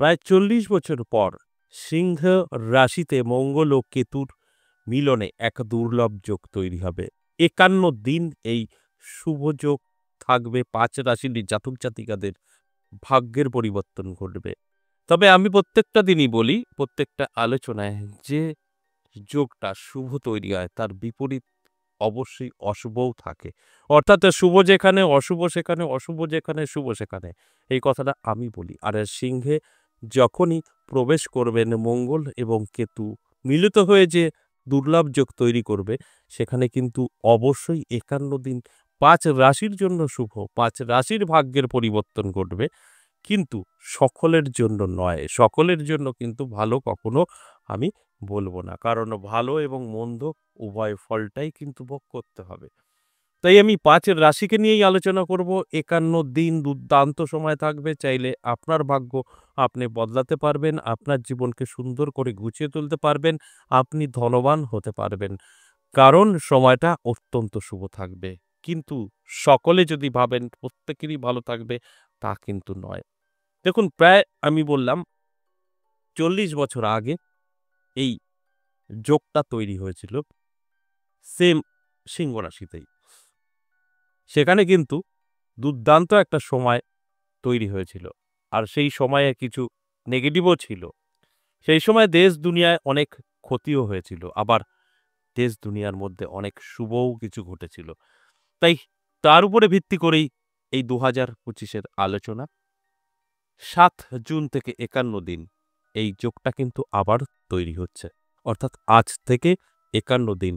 প্রায় ৪০ বছর পর সিংহ রাশিতে মঙ্গল ও কেতুর মিলনে এক দুর্লভ যোগ তৈরি হবে। ৫১ দিন এই শুভ যোগ থাকবে, ৫ রাশির জাতক জাতিকাদের ভাগ্যের পরিবর্তন ঘটবে। তবে আমি প্রত্যেকটা দিনই বলি, প্রত্যেকটা আলোচনায় যে যোগটা শুভ তৈরি হয় তার বিপরীত অবশ্যই অশুভও থাকে। অর্থাৎ শুভ যেখানে অশুভ সেখানে, অশুভ যেখানে শুভ সেখানে, এই কথাটা আমি বলি। আর সিংহে যখনই প্রবেশ করবেন মঙ্গল এবং কেতু মিলিত হয়ে যে দুর্লভ যোগ তৈরি করবে, সেখানে কিন্তু অবশ্যই ৫১ দিন ৫ রাশির জন্য শুভ, ৫ রাশির ভাগ্যের পরিবর্তন ঘটবে। কিন্তু সকলের জন্য নয়, সকলের জন্য কিন্তু ভালো কখনো আমি বলব না। কারণ ভালো এবং মন্দ উভয় ফলটাই কিন্তু ভোগ করতে হবে। তাই আমি ৫ রাশিকে নিয়েই আলোচনা করব। ৫১ দিন দুর্দান্ত সময় থাকবে। চাইলে আপনার ভাগ্য আপনি বদলাতে পারবেন, আপনার জীবনকে সুন্দর করে গুছিয়ে তুলতে পারবেন, আপনি ধনবান হতে পারবেন। কারণ সময়টা অত্যন্ত শুভ থাকবে। কিন্তু সকলে যদি ভাবেন প্রত্যেকেরই ভালো থাকবে, তা কিন্তু নয়। দেখুন, প্রায় আমি বললাম ৪০ বছর আগে এই যোগটা তৈরি হয়েছিল সেম সিংহ রাশিতেই। সেখানে কিন্তু দুর্দান্ত একটা সময় তৈরি হয়েছিল। আর সেই সময়ে কিছু নেগেটিভও ছিল। সেই সময় দেশ দুনিয়ায় অনেক ক্ষতিও হয়েছিল। আবার দেশ দুনিয়ার মধ্যে অনেক শুভও কিছু ঘটেছিল। তাই তার উপরে ভিত্তি করেই এই ২০২৫ এর আলোচনা। ৭ জুন থেকে ৫১ দিন এই যোগটা কিন্তু আবার তৈরি হচ্ছে। অর্থাৎ আজ থেকে ৫১ দিন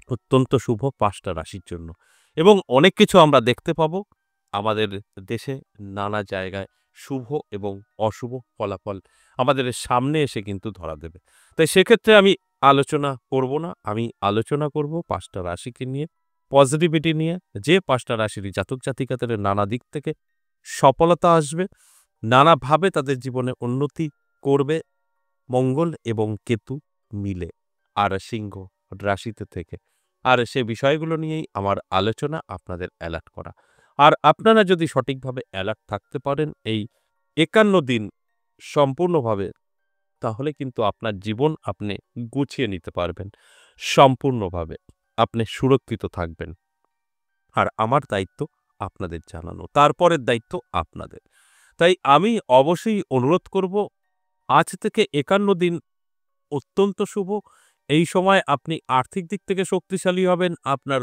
অত্যন্ত শুভ ৫টা রাশির জন্য। এবং অনেক কিছু আমরা দেখতে পাবো আমাদের দেশে নানা জায়গায় শুভ এবং অশুভ ফলাফল আমাদের সামনে এসে কিন্তু ধরা দেবে। তাই সেক্ষেত্রে আমি আলোচনা করব না। আমি আলোচনা করব ৫টা রাশিকে নিয়ে, পজিটিভিটি নিয়ে, যে ৫টা রাশিরই জাতক জাতিকাদের নানা দিক থেকে সফলতা আসবে, নানাভাবে তাদের জীবনে উন্নতি করবে মঙ্গল এবং কেতু মিলে আর সিংহ রাশিতে থেকে। আর সে বিষয়গুলো নিয়েই আমার আলোচনা, আপনাদের অ্যালার্ট করা। আর আপনারা যদি সঠিকভাবে অ্যালার্ট থাকতে পারেন এই ৫১ দিন সম্পূর্ণভাবে, তাহলে কিন্তু আপনার জীবন আপনি গুছিয়ে নিতে পারবেন সম্পূর্ণভাবে। আপনি সুরক্ষিত থাকবেন। আর আমার দায়িত্ব আপনাদের জানানো। তারপরের দায়িত্ব আপনাদের। তাই আমি অবশ্যই অনুরোধ করব, আজ থেকে ৫১ দিন অত্যন্ত শুভ। এই সময় আপনি আর্থিক দিক থেকে শক্তিশালী হবেন, আপনার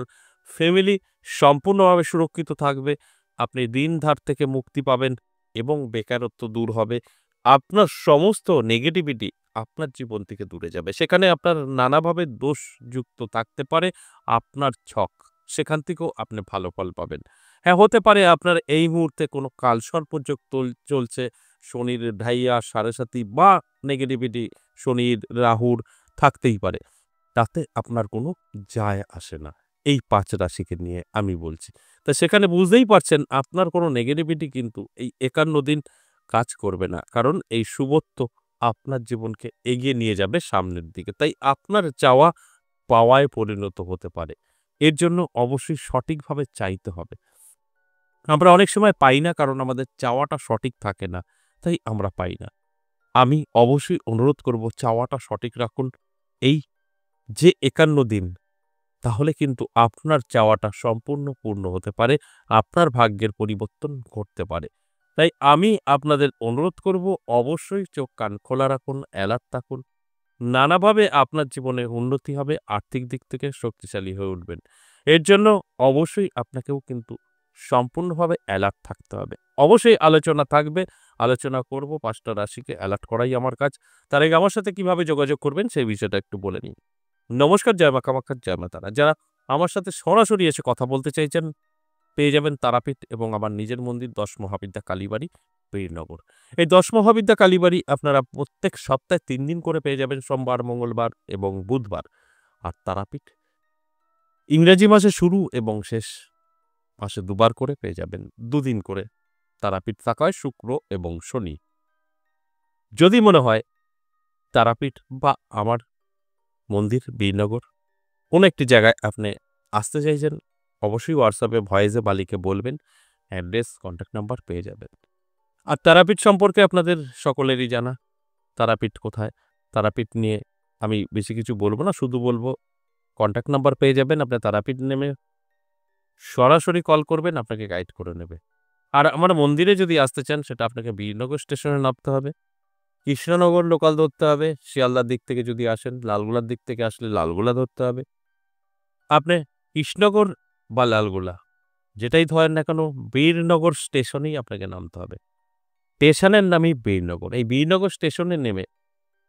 ফ্যামিলি সম্পূর্ণভাবে সুরক্ষিত থাকবে, আপনি ঋণ ধার থেকে মুক্তি পাবেন এবং বেকারত্ব দূর হবে। আপনার সমস্ত নেগেটিভিটি আপনার জীবন থেকে দূরে যাবে। সেখানে আপনার নানাভাবে দোষযুক্ত থাকতে পারে আপনার ছক, সেখান থেকেও আপনি ভালো ফল পাবেন। হ্যাঁ, হতে পারে আপনার এই মুহূর্তে কোনো কালসর্পযোগ চলছে, শনির ঢাইয়া, সাড়ে বা নেগেটিভিটি শনির, রাহুর থাকতেই পারে। তাতে আপনার কোনো যায় আসে না। এই ৫ রাশিকে নিয়ে আমি বলছি। তা সেখানে বুঝতেই পারছেন আপনার কোনো নেগেটিভিটি কিন্তু এই ৫১ দিন কাজ করবে না। কারণ এই শুভত্ব আপনার জীবনকে এগিয়ে নিয়ে যাবে সামনের দিকে। তাই আপনার চাওয়া পাওয়ায় পরিণত হতে পারে। এর জন্য অবশ্যই সঠিকভাবে চাইতে হবে। আমরা অনেক সময় পাই না, কারণ আমাদের চাওয়াটা সঠিক থাকে না। তাই আমরা পাই না। আমি অবশ্যই অনুরোধ করব, চাওয়াটা সঠিক রাখুন এই যে ৫১ দিন, তাহলে কিন্তু আপনার চাওয়াটা সম্পূর্ণ পূর্ণ হতে পারে, আপনার ভাগ্যের পরিবর্তন ঘটতে পারে। তাই আমি আপনাদের অনুরোধ করব, অবশ্যই চোখ কান খোলা রাখুন, অ্যালার্ট থাকুন। নানাভাবে আপনার জীবনে উন্নতি হবে, আর্থিক দিক থেকে শক্তিশালী হয়ে উঠবেন। এর জন্য অবশ্যই আপনাকেও কিন্তু সম্পূর্ণভাবে অ্যালার্ট থাকতে হবে। অবশ্যই আলোচনা থাকবে, আলোচনা করব, ৫টা রাশিকে অ্যালার্ট করাই আমার কাজ। তার আগে আমার সাথে কিভাবে যোগাযোগ করবেন সেই বিষয়টা একটু বলে নিই। নমস্কার, জয় মা কামাখ্যা, জয় মা তারা। যারা আমার সাথে সরাসরি এসে কথা বলতে চাইছেন, পেয়ে যাবেন তারাপীঠ এবং আমার নিজের মন্দির ১০ মহাবিদ্যা কালীবাড়ি, বীরনগর। এই ১০ মহাবিদ্যা কালীবাড়ি আপনারা প্রত্যেক সপ্তাহে ৩ দিন করে পেয়ে যাবেন, সোমবার, মঙ্গলবার এবং বুধবার। আর তারাপীঠ ইংরেজি মাসে শুরু এবং শেষ মাসে ২ বার করে পেয়ে যাবেন, ২ দিন করে তারাপীঠ থাকা হয় শুক্র এবং শনি। যদি মনে হয় তারাপীঠ বা আমার মন্দির বীরনগর কোনো একটি জায়গায় আপনি আসতে চাইছেন, অবশ্যই হোয়াটসঅ্যাপে ভয়েসে মালিককে বলবেন, অ্যাড্রেস, কন্ট্যাক্ট নাম্বার পেয়ে যাবেন। আর তারাপীঠ সম্পর্কে আপনাদের সকলেরই জানা। তারাপীঠ কোথায়? তারাপীঠ নিয়ে আমি বেশি কিছু বলব না। শুধু বলব কনট্যাক্ট নাম্বার পেয়ে যাবেন। আপনি তারাপীঠ নেমে সরাসরি কল করবেন, আপনাকে গাইড করে নেবে। আর আমার মন্দিরে যদি আসতে চান সেটা আপনাকে বীরনগর স্টেশনে নামতে হবে। কৃষ্ণনগর লোকাল ধরতে হবে। শিয়ালদার দিক থেকে যদি আসেন, লালগোলার দিক থেকে আসলে লালগোলা ধরতে হবে। আপনি কৃষ্ণনগর বা লালগোলা যেটাই ধরেন না কেন, বীরনগর স্টেশনেই আপনাকে নামতে হবে। স্টেশনের নামই বীরনগর। এই বীরনগর স্টেশনে নেমে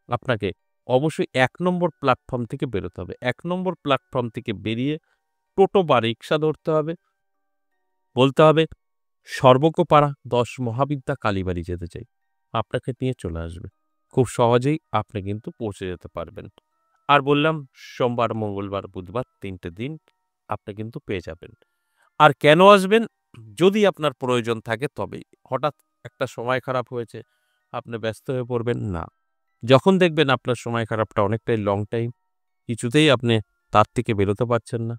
আপনাকে অবশ্যই ১ নম্বর প্ল্যাটফর্ম থেকে বেরোতে হবে। ১ নম্বর প্ল্যাটফর্ম থেকে বেরিয়ে টোটো বা রিক্সা ধরতে হবে। বলতে হবে সর্বজ্ঞপাড়া ১০ মহাবিদ্যা কালীবাড়ি যেতে চাই। আপনাকে নিয়ে চলে আসবে। খুব সহজেই আপনি কিন্তু পৌঁছে যেতে পারবেন। আর বললাম সোমবার, মঙ্গলবার, বুধবার ৩ টে দিন আপনি কিন্তু পেয়ে যাবেন। আর কেন আসবেন? যদি আপনার প্রয়োজন থাকে তবেই। হঠাৎ একটা সময় খারাপ হয়েছে, আপনি ব্যস্ত হয়ে পড়বেন না। যখন দেখবেন আপনার সময় খারাপটা অনেকটাই লং টাইম, কিছুতেই আপনি তার থেকে বেরোতে পারছেন না,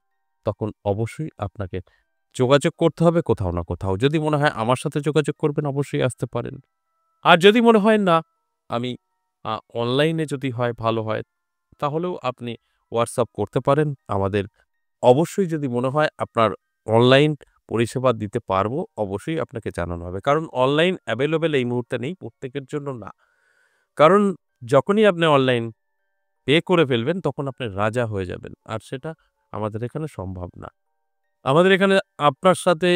তখন অবশ্যই আপনাকে যোগাযোগ করতে হবে কোথাও না কোথাও। যদি মনে হয় আমার সাথে যোগাযোগ করবেন, অবশ্যই আসতে পারেন। আর যদি মনে হয় না, আমি অনলাইনে যদি হয় ভালো হয়, তাহলেও আপনি WhatsApp করতে পারেন। আমাদের অবশ্যই যদি মনে হয় আপনার অনলাইন পরিষেবা দিতে পারবো, অবশ্যই আপনাকে জানানো হবে। কারণ অনলাইন অ্যাভেলেবল এই মুহূর্তে নেই, প্রত্যেকের জন্য না। কারণ যখনই আপনি অনলাইন পে করে ফেলবেন, তখন আপনি রাজা হয়ে যাবেন। আর সেটা আমাদের এখানে সম্ভব না। আমাদের এখানে আপনার সাথে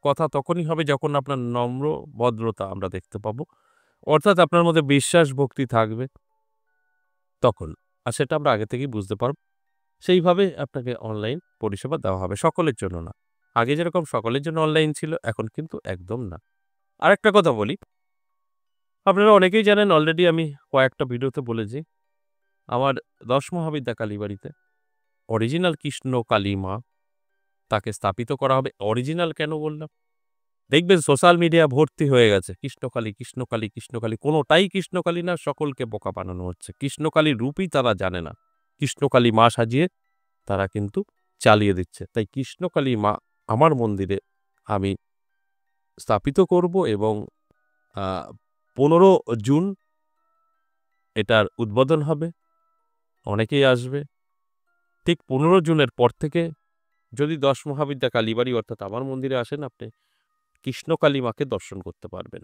কথা তখনই হবে যখন আপনার নম্র ভদ্রতা আমরা দেখতে পাবো। অর্থাৎ আপনার মধ্যে বিশ্বাস ভক্তি থাকবে তখন। আর সেটা আমরা আগে থেকেই বুঝতে পারব। সেইভাবে আপনাকে অনলাইন পরিষেবা দেওয়া হবে। সকলের জন্য না। আগে যেরকম সকলের জন্য অনলাইন ছিল, এখন কিন্তু একদম না। আরেকটা কথা বলি, আপনারা অনেকেই জানেন অলরেডি আমি কয়েকটা ভিডিওতে বলেছি, আমার ১০ মহাবিদ্যা কালীবাড়িতে অরিজিনাল কৃষ্ণ কালী মা, তাকে স্থাপিত করা হবে। অরিজিনাল কেন বললাম? দেখবেন সোশ্যাল মিডিয়া ভর্তি হয়ে গেছে। কৃষ্ণকালী, কৃষ্ণকালী, কৃষ্ণকালী। কোনটাই কৃষ্ণকালী না, সকলকে বোকা বানানো হচ্ছে। কৃষ্ণকালীর রূপই তারা জানে না। কৃষ্ণকালী মা সাজিয়ে তারা কিন্তু চালিয়ে দিচ্ছে। তাই কৃষ্ণকালী মা আমার মন্দিরে আমি স্থাপিত করব এবং আ ১৫ জুন এটার উদ্বোধন হবে। অনেকেই আসবে। ঠিক ১৫ জুনের পর থেকে যদি ১০ মহাবিদ্যা কালীবাড়ি অর্থাৎ আমার মন্দিরে আসেন, আপনি কৃষ্ণকালী মাকে দর্শন করতে পারবেন।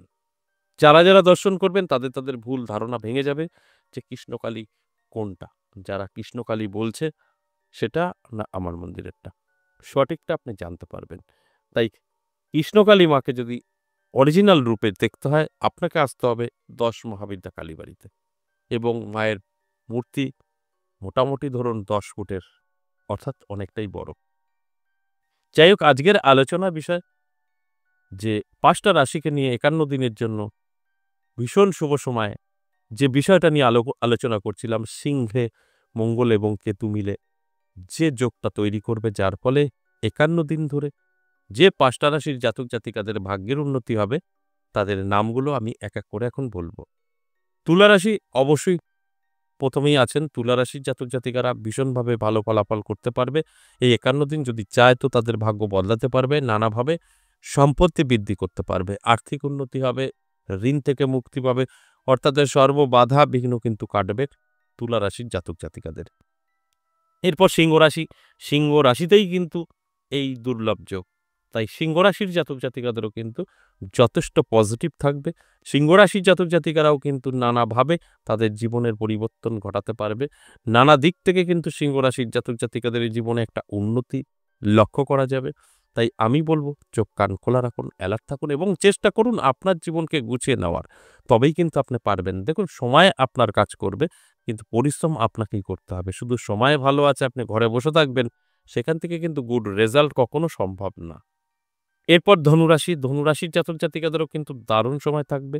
যারা দর্শন করবেন তাদের ভুল ধারণা ভেঙে যাবে যে কৃষ্ণকালী কোনটা। যারা কৃষ্ণকালী বলছে সেটা না আমার মন্দিরেরটা। সঠিকটা আপনি জানতে পারবেন। তাই কৃষ্ণকালী মাকে যদি অরিজিনাল রূপে দেখতে হয়, আপনাকে আসতে হবে ১০ মহাবিদ্যা কালীবাড়িতে। এবং মায়ের মূর্তি মোটামুটি ধরুন ১০ ফুটের, অর্থাৎ অনেকটাই বড়। যাই হোক, আজকের আলোচনার বিষয় যে ৫টা রাশিকে নিয়ে ৫১ দিনের জন্য ভীষণ শুভ সময় যে বিষয়টা নিয়ে আলোচনা করছিলাম, সিংহে মঙ্গল এবং কেতু মিলে যে যোগটা তৈরি করবে, যার ফলে ৫১ দিন ধরে যে ৫টা রাশির জাতক জাতিকাদের ভাগ্যের উন্নতি হবে, তাদের নামগুলো আমি এক এক করে এখন বলব। তুলা রাশি অবশ্যই প্রথমেই আছেন। তুলা রাশির জাতক জাতিকারা ভীষণভাবে ভালো ফলাফল করতে পারবে। এই ৫১ দিন যদি চায় তো তাদের ভাগ্য বদলাতে পারবে, নানাভাবে সম্পত্তি বৃদ্ধি করতে পারবে, আর্থিক উন্নতি হবে, ঋণ থেকে মুক্তি পাবে, অর্থাৎ সর্ববাধা বিঘ্ন কিন্তু কাটবে তুলা রাশির জাতক জাতিকাদের। এরপর সিংহ রাশি। সিংহ রাশিতেই কিন্তু এই দুর্লভ যোগ। তাই সিংহ রাশির জাতক জাতিকাদেরও কিন্তু যথেষ্ট পজিটিভ থাকবে। সিংহ রাশির জাতক জাতিকারাও কিন্তু নানাভাবে তাদের জীবনের পরিবর্তন ঘটাতে পারবে। নানা দিক থেকে কিন্তু সিংহ রাশির জাতক জাতিকাদের এই জীবনে একটা উন্নতি লক্ষ্য করা যাবে। তাই আমি বলব চোখ কান খোলা রাখুন, অ্যালার্ট থাকুন এবং চেষ্টা করুন আপনার জীবনকে গুছিয়ে নেওয়ার। তবেই কিন্তু আপনি পারবেন। দেখুন, সময় আপনার কাজ করবে, কিন্তু পরিশ্রম আপনাকেই করতে হবে। শুধু সময় ভালো আছে, আপনি ঘরে বসে থাকবেন, সেখান থেকে কিন্তু গুড রেজাল্ট কখনো সম্ভব না। এরপর ধনুরাশি। ধনুরাশির জাতক জাতিকাদেরও কিন্তু দারুণ সময় থাকবে।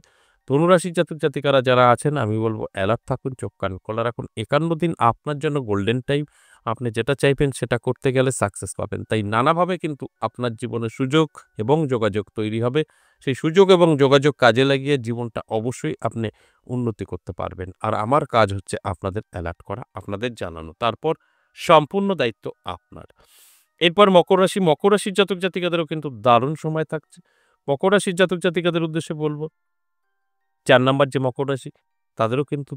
ধনুরাশির জাতক জাতিকারা যারা আছেন, আমি বলব অ্যালার্ট থাকুন, চোখ কান খোলা রাখুন। ৫১ দিন আপনার জন্য গোল্ডেন টাইম। আপনি যেটা চাইবেন সেটা করতে গেলে সাকসেস পাবেন। তাই নানাভাবে কিন্তু আপনার জীবনে সুযোগ এবং যোগাযোগ তৈরি হবে। সেই সুযোগ এবং যোগাযোগ কাজে লাগিয়ে জীবনটা অবশ্যই আপনি উন্নতি করতে পারবেন। আর আমার কাজ হচ্ছে আপনাদের অ্যালার্ট করা, আপনাদের জানানো। তারপর সম্পূর্ণ দায়িত্ব আপনার। এরপর মকর রাশি। মকর রাশির জাতক জাতিকাদেরও কিন্তু দারুণ সময় থাকছে। মকর রাশির জাতক জাতিকাদের উদ্দেশ্যে বলবো ৪ নাম্বার যে মকর রাশি তাদেরও কিন্তু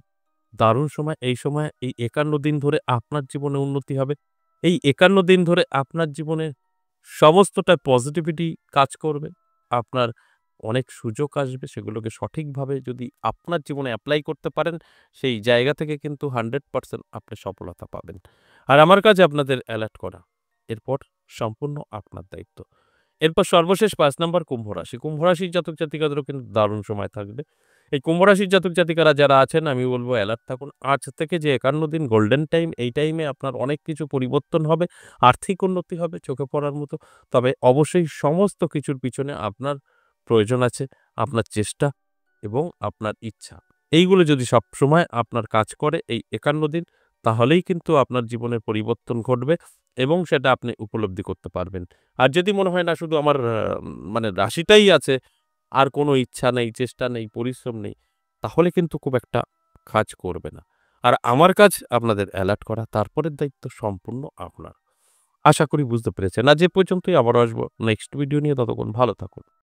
দারুণ সময়। এই সময় এই ৫১ দিন ধরে আপনার জীবনে উন্নতি হবে। এই ৫১ দিন ধরে আপনার জীবনে সমস্তটা পজিটিভিটি কাজ করবে। আপনার অনেক সুযোগ আসবে সেগুলোকে সঠিকভাবে যদি আপনার জীবনে এপ্লাই করতে পারেন, সেই জায়গা থেকে কিন্তু 100% আপনি সফলতা পাবেন। আর আমার কাজ আপনাদের অ্যালার্ট করা। এরপর সম্পূর্ণ আপনার দায়িত্ব। এরপর সর্বশেষ ৫ নাম্বার কুম্ভ রাশি। কুম্ভ রাশির জাতক জাতিকাদেরও কিন্তু দারুণ সময় থাকবে। এই কুম্ভ রাশির জাতক জাতিকারা যারা আছেন আমি বলব অ্যালার্ট থাকুন। আজ থেকে যে ৫১ দিন গোল্ডেন টাইম, এই টাইমে আপনার অনেক কিছু পরিবর্তন হবে, আর্থিক উন্নতি হবে চোখে পড়ার মতো। তবে অবশ্যই সমস্ত কিছুর পিছনে আপনার প্রয়োজন আছে, আপনার চেষ্টা এবং আপনার ইচ্ছা। এইগুলো যদি সবসময় আপনার কাজ করে এই ৫১ দিন, তাহলেই কিন্তু আপনার জীবনের পরিবর্তন ঘটবে এবং সেটা আপনি উপলব্ধি করতে পারবেন। আর যদি মনে হয় না শুধু আমার মানে রাশিটাই আছে, আর কোনো ইচ্ছা নেই, চেষ্টা নেই, পরিশ্রম নেই, তাহলে কিন্তু খুব একটা কাজ করবে না। আর আমার কাজ আপনাদের অ্যালার্ট করা, তারপরের দায়িত্ব সম্পূর্ণ আপনার। আশা করি বুঝতে পেরেছেন। আজ এ পর্যন্তই, আবারও আসবো নেক্সট ভিডিও নিয়ে। ততক্ষণ ভালো থাকুন।